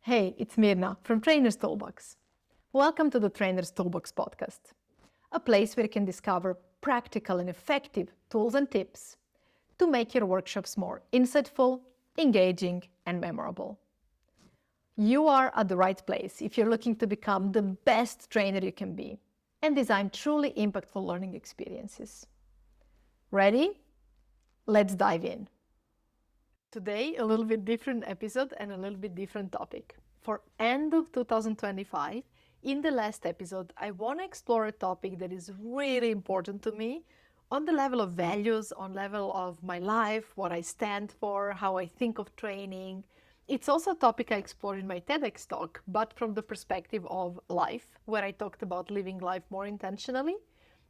Hey, it's Mirna from Trainer's Toolbox. Welcome to the Trainer's Toolbox podcast, a place where you can discover practical and effective tools and tips to make your workshops more insightful, engaging, and memorable. You are at the right place if you're looking to become the best trainer you can be and design truly impactful learning experiences. Ready? Let's dive in. Today, a little bit different episode and a little bit different topic. For end of 2025, in the last episode, I want to explore a topic that is really important to me on the level of values, on level of my life, what I stand for, how I think of training. It's also a topic I explored in my TEDx talk, but from the perspective of life, where I talked about living life more intentionally.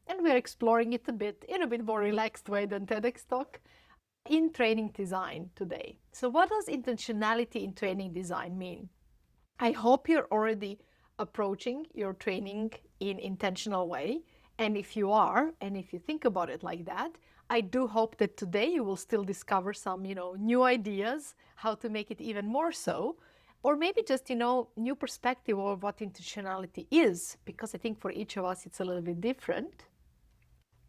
And we're exploring it a bit in a bit more relaxed way than TEDx talk in training design today. So what does intentionality in training design mean? I hope you're already approaching your training in intentional way. And if you are, and if you think about it like that, I do hope that today you will still discover some, new ideas, how to make it even more so, or maybe just, new perspective of what intentionality is, because I think for each of us it's a little bit different.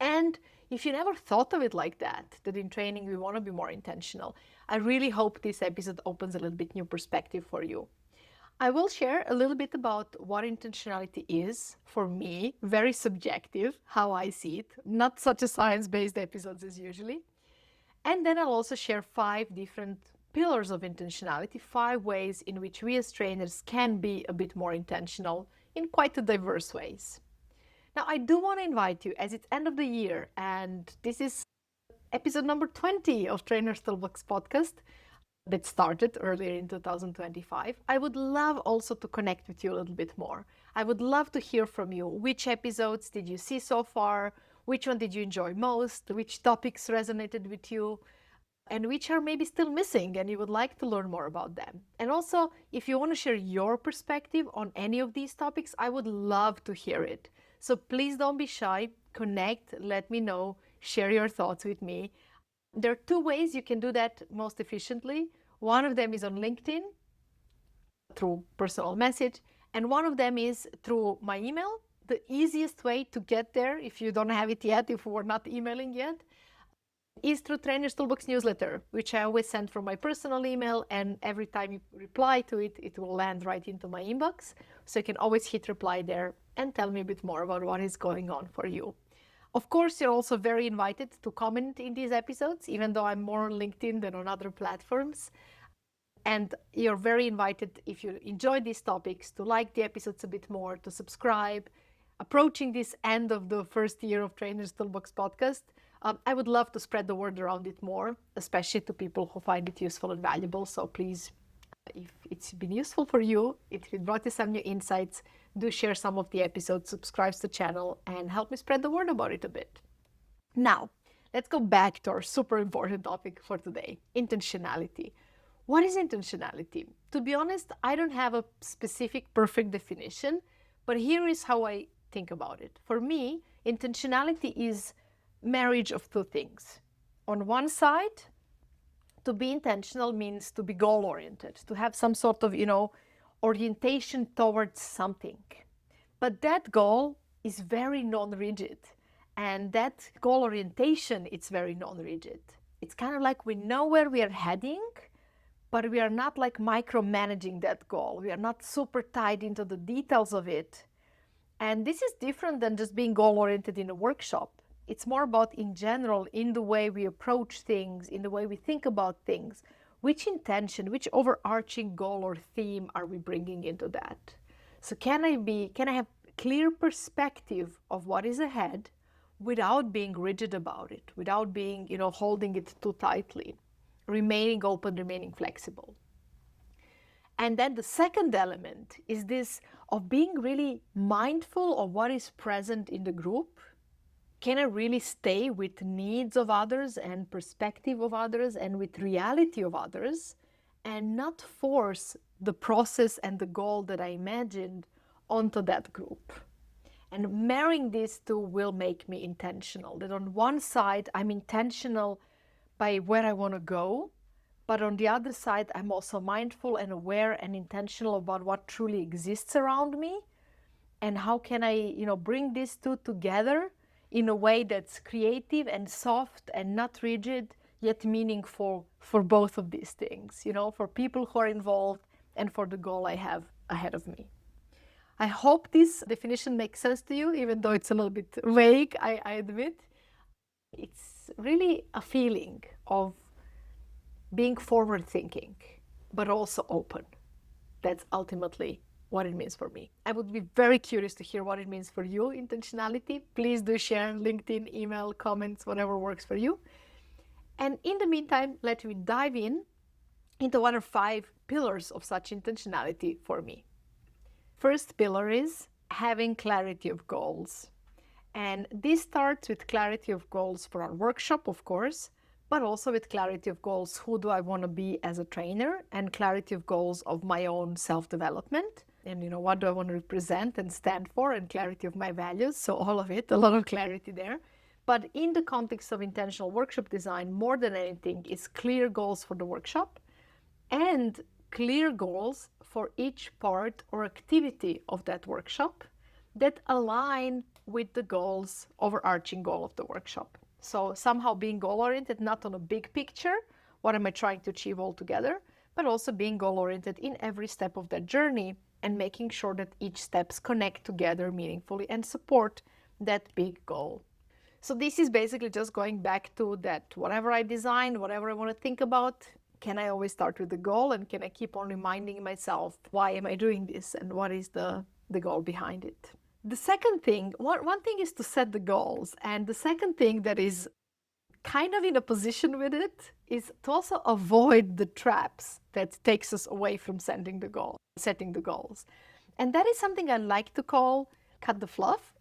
And if you never thought of it like that in training we want to be more intentional, I really hope this episode opens a little bit new perspective for you. I will share a little bit about what intentionality is for me, very subjective, how I see it, not such a science-based episodes as usually. And then I'll also share 5 different pillars of intentionality, 5 ways in which we as trainers can be a bit more intentional in quite a diverse ways. Now, I do want to invite you, as it's end of the year, and this is episode number 20 of Trainer's Toolbox podcast that started earlier in 2025. I would love also to connect with you a little bit more. I would love to hear from you. Which episodes did you see so far? Which one did you enjoy most? Which topics resonated with you? And which are maybe still missing and you would like to learn more about them. And also, if you want to share your perspective on any of these topics, I would love to hear it. So please don't be shy, connect, let me know, share your thoughts with me. There are 2 ways you can do that most efficiently. One of them is on LinkedIn through personal message, and one of them is through my email. The easiest way to get there, if you don't have it yet, if we're not emailing yet, is through Trainer's Toolbox newsletter, which I always send from my personal email, and every time you reply to it, it will land right into my inbox. So you can always hit reply there and tell me a bit more about what is going on for you. Of course, you're also very invited to comment in these episodes, even though I'm more on LinkedIn than on other platforms. And you're very invited, if you enjoy these topics, to like the episodes a bit more, to subscribe. Approaching this end of the first year of Trainer's Toolbox podcast, I would love to spread the word around it more, especially to people who find it useful and valuable. So please, if it's been useful for you, if it brought you some new insights, do share some of the episodes, subscribe to the channel, and help me spread the word about it a bit. Now, let's go back to our super important topic for today, intentionality. What is intentionality? To be honest, I don't have a specific perfect definition, but here is how I think about it. For me, intentionality is marriage of 2 things. On one side, to be intentional means to be goal-oriented, to have some sort of, orientation towards something. But that goal is very non-rigid. And that goal orientation, it's very non-rigid. It's kind of like we know where we are heading, but we are not like micromanaging that goal. We are not super tied into the details of it. And this is different than just being goal-oriented in a workshop. It's more about, in general, in the way we approach things, in the way we think about things. Which intention, which overarching goal or theme are we bringing into that? So can I have clear perspective of what is ahead without being rigid about it, without being, holding it too tightly, remaining open, remaining flexible? And then the second element is this of being really mindful of what is present in the group. Can I really stay with needs of others and perspective of others and with reality of others and not force the process and the goal that I imagined onto that group? And marrying these 2 will make me intentional. That on one side, I'm intentional by where I want to go, But on the other side, I'm also mindful and aware and intentional about what truly exists around me, and how can I, bring these two together in a way that's creative and soft and not rigid, yet meaningful for both of these things, for people who are involved and for the goal I have ahead of me. I hope this definition makes sense to you, even though it's a little bit vague, I admit. It's really a feeling of being forward thinking, but also open. That's ultimately what it means for me. I would be very curious to hear what it means for you, intentionality. Please do share LinkedIn, email, comments, whatever works for you. And in the meantime, let me dive into what are 5 pillars of such intentionality for me. First pillar is having clarity of goals. And this starts with clarity of goals for our workshop, of course, but also with clarity of goals, who do I want to be as a trainer, and clarity of goals of my own self-development. And what do I want to represent and stand for, and clarity of my values. So all of it, a lot of clarity there. But in the context of intentional workshop design, more than anything, is clear goals for the workshop and clear goals for each part or activity of that workshop that align with the goals, overarching goal of the workshop. So somehow being goal-oriented, not on a big picture, what am I trying to achieve altogether, but also being goal-oriented in every step of that journey and making sure that each steps connect together meaningfully and support that big goal. So this is basically just going back to that whatever I design, whatever I want to think about, can I always start with the goal, and can I keep on reminding myself, why am I doing this and what is the goal behind it? The second thing, one thing is to set the goals, and the second thing that is kind of in opposition with it is to also avoid the traps that takes us away from setting the goals. And that is something I like to call cut the fluff.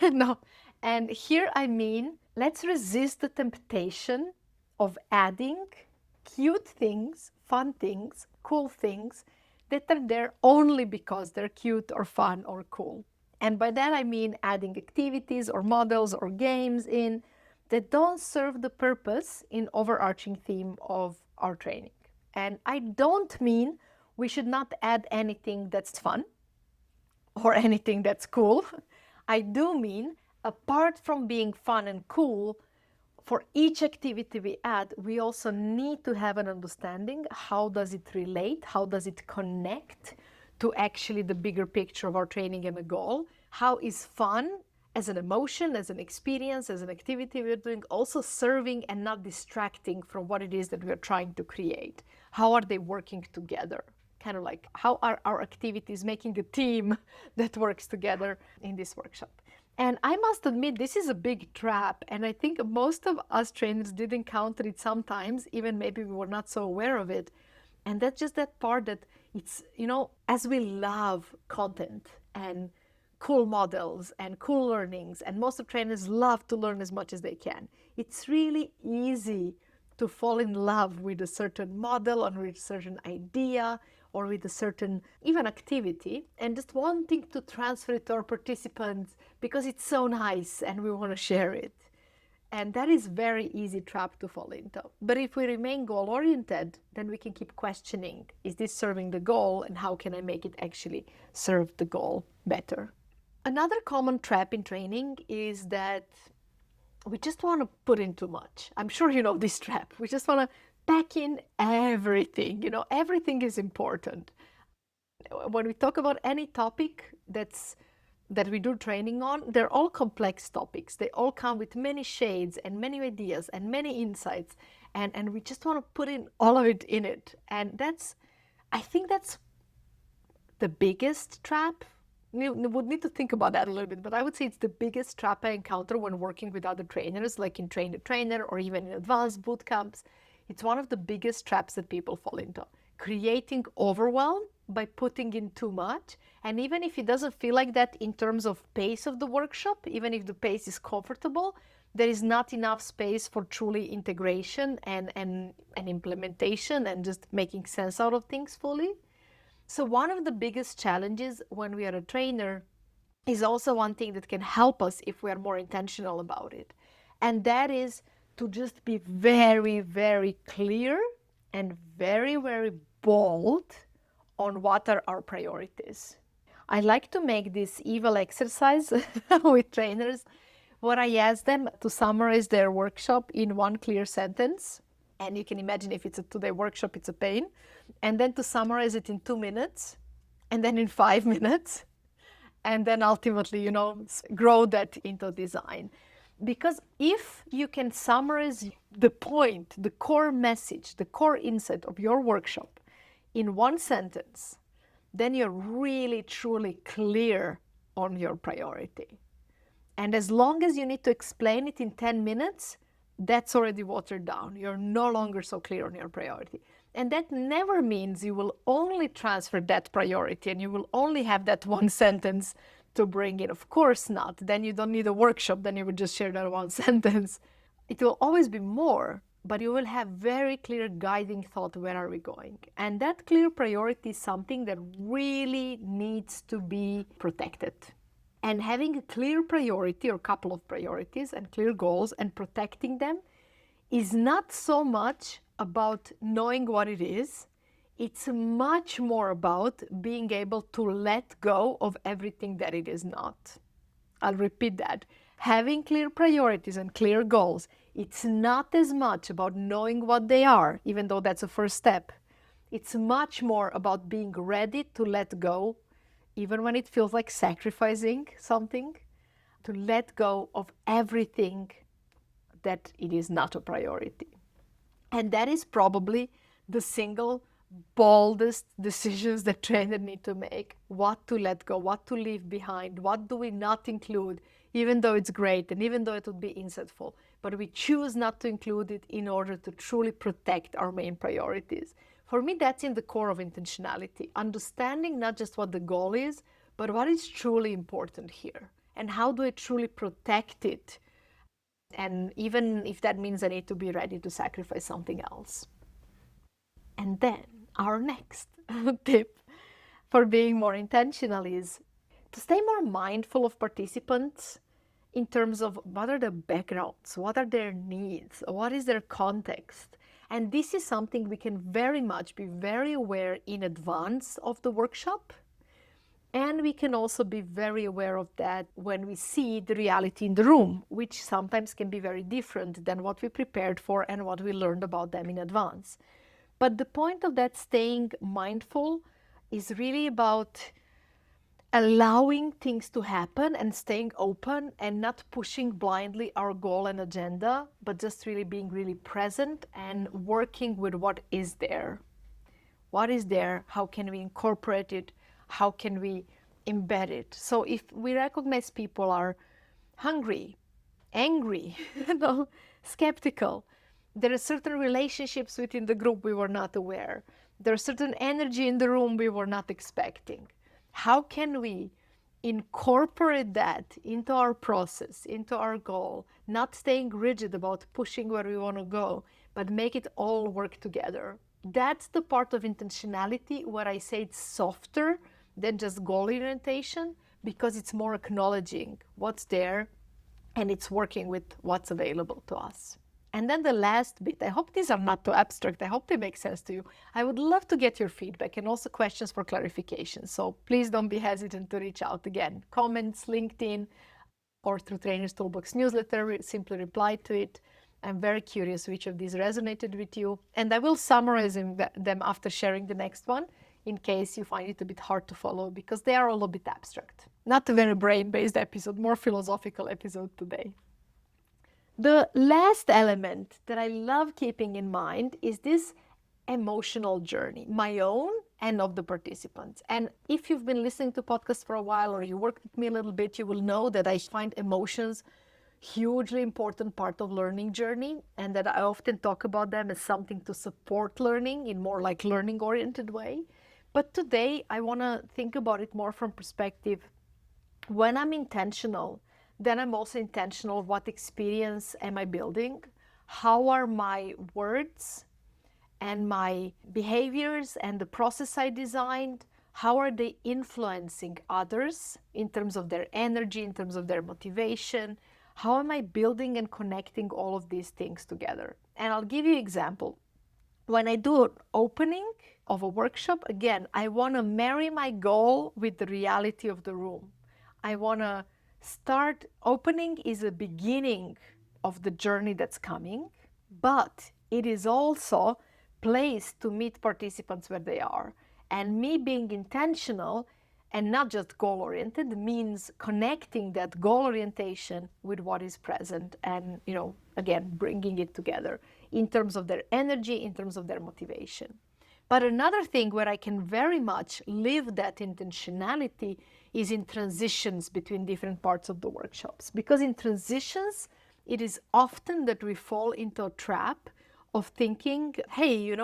No. And here I mean, let's resist the temptation of adding cute things, fun things, cool things that are there only because they're cute or fun or cool. And by that I mean adding activities or models or games in that don't serve the purpose in overarching theme of our training. And I don't mean we should not add anything that's fun or anything that's cool. I do mean, apart from being fun and cool, for each activity we add, we also need to have an understanding, how does it relate, how does it connect to actually the bigger picture of our training and the goal? How is fun as an emotion, as an experience, as an activity we're doing, also serving and not distracting from what it is that we're trying to create? How are they working together? Kind of like, how are our activities making a team that works together in this workshop? And I must admit, this is a big trap. And I think most of us trainers did encounter it sometimes, even maybe we were not so aware of it. And that's just that part that it's, as we love content and cool models and cool learnings, and most of trainers love to learn as much as they can, it's really easy to fall in love with a certain model or with a certain idea or with a certain even activity, and just wanting to transfer it to our participants because it's so nice and we want to share it. And that is very easy trap to fall into. But if we remain goal-oriented, then we can keep questioning, is this serving the goal, and how can I make it actually serve the goal better? Another common trap in training is that we just want to put in too much. I'm sure you know this trap. We just want to pack in everything. Everything is important. When we talk about any topic that we do training on, they're all complex topics. They all come with many shades and many ideas and many insights. And we just want to put in all of it in it. And I think that's the biggest trap. You would need to think about that a little bit, but I would say it's the biggest trap I encounter when working with other trainers, like in Train the Trainer or even in advanced boot camps. It's one of the biggest traps that people fall into, creating overwhelm by putting in too much. And even if it doesn't feel like that in terms of pace of the workshop, even if the pace is comfortable, there is not enough space for truly integration and implementation and just making sense out of things fully. So one of the biggest challenges when we are a trainer is also one thing that can help us if we are more intentional about it. And that is to just be very, very clear and very, very bold on what are our priorities. I like to make this evil exercise with trainers where I ask them to summarize their workshop in one clear sentence. And you can imagine if it's a 2-day workshop, it's a pain. And then to summarize it in 2 minutes, and then in 5 minutes, and then ultimately, grow that into design. Because if you can summarize the point, the core message, the core insight of your workshop in one sentence, then you're really, truly clear on your priority. And as long as you need to explain it in 10 minutes, that's already watered down. You're no longer so clear on your priority. And that never means you will only transfer that priority and you will only have that one sentence to bring in. Of course not. Then you don't need a workshop, then you would just share that one sentence. It will always be more, but you will have very clear guiding thought, where are we going? And that clear priority is something that really needs to be protected. And having a clear priority or couple of priorities and clear goals and protecting them is not so much about knowing what it is. It's much more about being able to let go of everything that it is not. I'll repeat that. Having clear priorities and clear goals, it's not as much about knowing what they are, even though that's a first step. It's much more about being ready to let go, even when it feels like sacrificing something, to let go of everything that it is not a priority. And that is probably the single boldest decisions that trainers need to make. What to let go, what to leave behind, what do we not include, even though it's great and even though it would be insightful. But we choose not to include it in order to truly protect our main priorities. For me, that's in the core of intentionality. Understanding not just what the goal is, but what is truly important here. And how do I truly protect it? And even if that means I need to be ready to sacrifice something else. And then our next tip for being more intentional is to stay more mindful of participants in terms of what are their backgrounds, what are their needs, what is their context. And this is something we can very much be very aware in advance of the workshop. And we can also be very aware of that when we see the reality in the room, which sometimes can be very different than what we prepared for and what we learned about them in advance. But the point of that staying mindful is really about allowing things to happen and staying open and not pushing blindly our goal and agenda, but just really being really present and working with what is there. What is there? How can we incorporate it? How can we embed it? So if we recognize people are hungry, angry, skeptical, there are certain relationships within the group we were not aware. There's certain energy in the room we were not expecting. How can we incorporate that into our process, into our goal, not staying rigid about pushing where we want to go, but make it all work together? That's the part of intentionality where I say it's softer than just goal orientation, because it's more acknowledging what's there and it's working with what's available to us. And then the last bit, I hope these are not too abstract, I hope they make sense to you. I would love to get your feedback and also questions for clarification. So please don't be hesitant to reach out again. Comments, LinkedIn, or through Trainers Toolbox newsletter, simply reply to it. I'm very curious which of these resonated with you. And I will summarize them after sharing the next one, in case you find it a bit hard to follow, because they are a little bit abstract. Not a very brain-based episode, more philosophical episode today. The last element that I love keeping in mind is this emotional journey, my own and of the participants. And if you've been listening to podcasts for a while or you worked with me a little bit, you will know that I find emotions hugely important part of learning journey, and that I often talk about them as something to support learning in more like learning oriented way. But today I want to think about it more from perspective, when I'm intentional, then I'm also intentional what experience am I building? How are my words and my behaviors and the process I designed, how are they influencing others in terms of their energy, in terms of their motivation? How am I building and connecting all of these things together? And I'll give you an example. When I do an opening of a workshop, again, I want to marry my goal with the reality of the room. I want to start, opening is a beginning of the journey that's coming, but it is also place to meet participants where they are. And me being intentional and not just goal oriented means connecting that goal orientation with what is present and, again, bringing it together in terms of their energy, in terms of their motivation. But another thing where I can very much live that intentionality is in transitions between different parts of the workshops. Because in transitions, it is often that we fall into a trap of thinking, hey,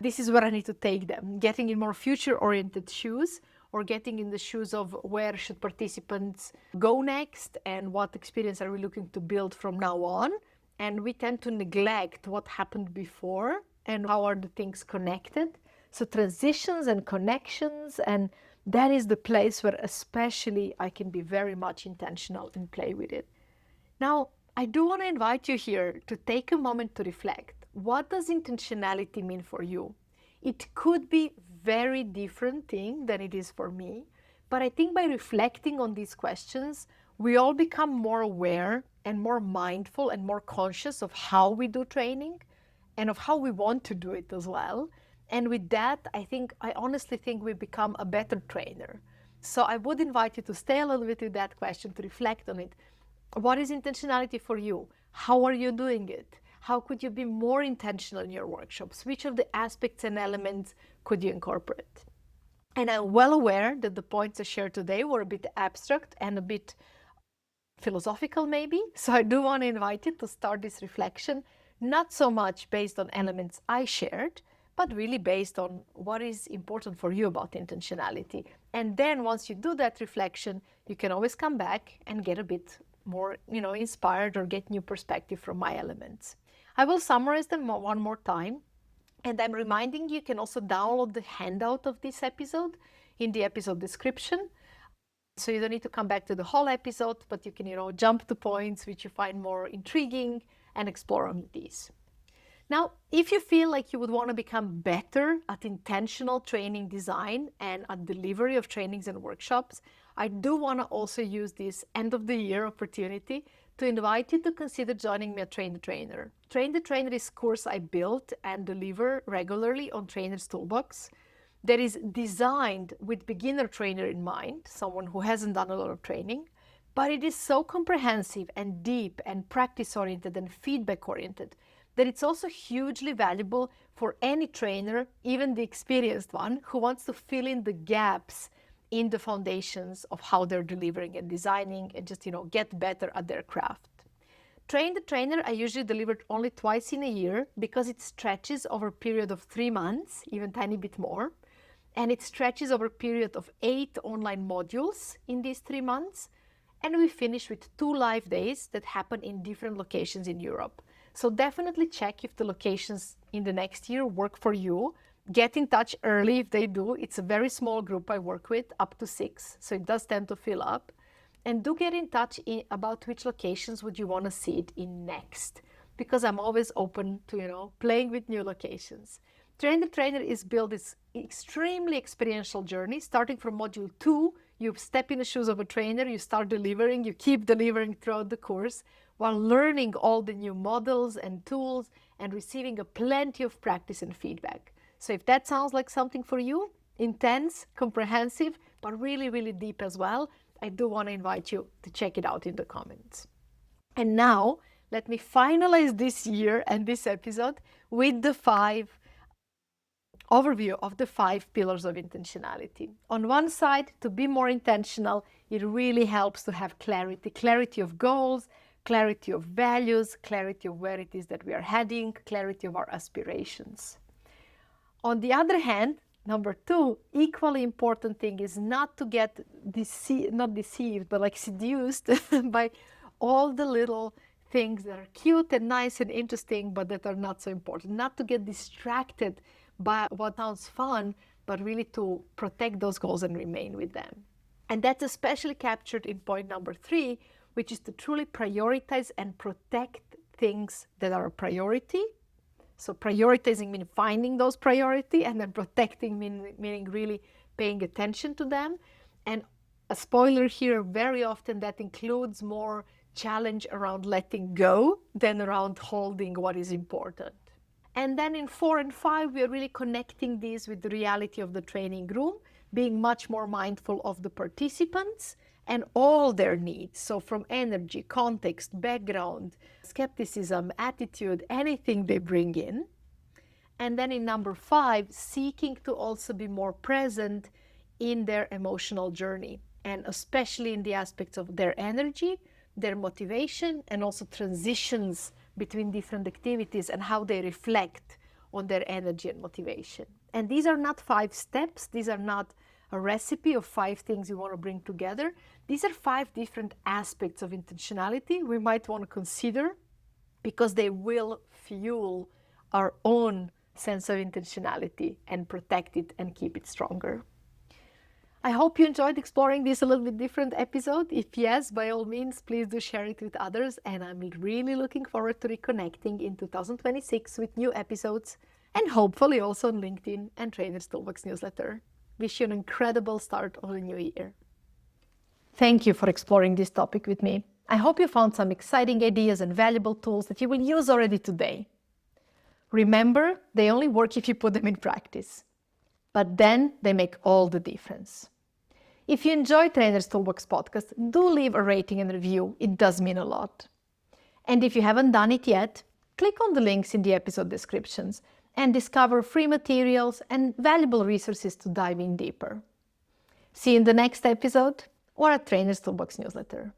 this is where I need to take them, getting in more future-oriented shoes, or getting in the shoes of where should participants go next and what experience are we looking to build from now on. And we tend to neglect what happened before and how are the things connected. So transitions and connections, and that is the place where especially I can be very much intentional and play with it. Now, I do want to invite you here to take a moment to reflect. What does intentionality mean for you? It could be very different thing than it is for me, but I think by reflecting on these questions, we all become more aware and more mindful and more conscious of how we do training and of how we want to do it as well. And with that, I honestly think we become a better trainer. So I would invite you to stay a little bit with that question, to reflect on it. What is intentionality for you? How are you doing it? How could you be more intentional in your workshops? Which of the aspects and elements could you incorporate? And I'm well aware that the points I shared today were a bit abstract and a bit philosophical maybe. So I do want to invite you to start this reflection, not so much based on elements I shared, but really based on what is important for you about intentionality. And then once you do that reflection, you can always come back and get a bit more, inspired or get new perspective from my elements. I will summarize them one more time. And I'm reminding you can also download the handout of this episode in the episode description. So you don't need to come back to the whole episode, but you can, jump to points which you find more intriguing and explore on these. Now, if you feel like you would want to become better at intentional training design and at delivery of trainings and workshops, I do want to also use this end of the year opportunity to invite you to consider joining me at Train the Trainer. Train the Trainer is a course I built and deliver regularly on Trainer's Toolbox that is designed with beginner trainer in mind, someone who hasn't done a lot of training, but it is so comprehensive and deep and practice-oriented and feedback-oriented that it's also hugely valuable for any trainer, even the experienced one, who wants to fill in the gaps in the foundations of how they're delivering and designing and just, get better at their craft. Train the Trainer, I usually deliver it only twice in a year because it stretches over a period of 3 months, even tiny bit more. And it stretches over a period of 8 online modules in these 3 months. And we finish with 2 live days that happen in different locations in Europe. So definitely check if the locations in the next year work for you. Get in touch early if they do. It's a very small group I work with, up to 6. So it does tend to fill up. And do get in touch about which locations would you want to see it in next. Because I'm always open to, playing with new locations. Train the Trainer is built this extremely experiential journey. Starting from module 2, you step in the shoes of a trainer, you start delivering, you keep delivering throughout the course while learning all the new models and tools and receiving a plenty of practice and feedback. So if that sounds like something for you, intense, comprehensive, but really, really deep as well, I do want to invite you to check it out in the comments. And now, let me finalize this year and this episode with the 5 overview of the 5 pillars of intentionality. On one side, to be more intentional, it really helps to have clarity of goals, clarity of values, clarity of where it is that we are heading, clarity of our aspirations. On the other hand, number 2, equally important thing is not to get deceived, but like seduced by all the little things that are cute and nice and interesting, but that are not so important. Not to get distracted by what sounds fun, but really to protect those goals and remain with them. And that's especially captured in point number 3, which is to truly prioritize and protect things that are a priority So prioritizing means finding those priority, and then protecting meaning really paying attention to them. And a spoiler here, very often that includes more challenge around letting go than around holding what is important. And then in 4 and 5, we are really connecting these with the reality of the training room, being much more mindful of the participants and all their needs. So from energy, context, background, skepticism, attitude, anything they bring in. And then in number 5, seeking to also be more present in their emotional journey, and especially in the aspects of their energy, their motivation, and also transitions between different activities and how they reflect on their energy and motivation. And these are not 5 steps. These are not a recipe of 5 things you want to bring together. These are 5 different aspects of intentionality we might want to consider, because they will fuel our own sense of intentionality and protect it and keep it stronger. I hope you enjoyed exploring this a little bit different episode. If yes, by all means, please do share it with others. And I'm really looking forward to reconnecting in 2026 with new episodes, and hopefully also on LinkedIn and Trainer's Toolbox newsletter. Wish you an incredible start of the new year. Thank you for exploring this topic with me. I hope you found some exciting ideas and valuable tools that you will use already today. Remember, they only work if you put them in practice. But then they make all the difference. If you enjoy Trainer's Toolbox podcast, do leave a rating and review. It does mean a lot. And if you haven't done it yet, click on the links in the episode descriptions and discover free materials and valuable resources to dive in deeper. See you in the next episode or at Trainer's Toolbox newsletter.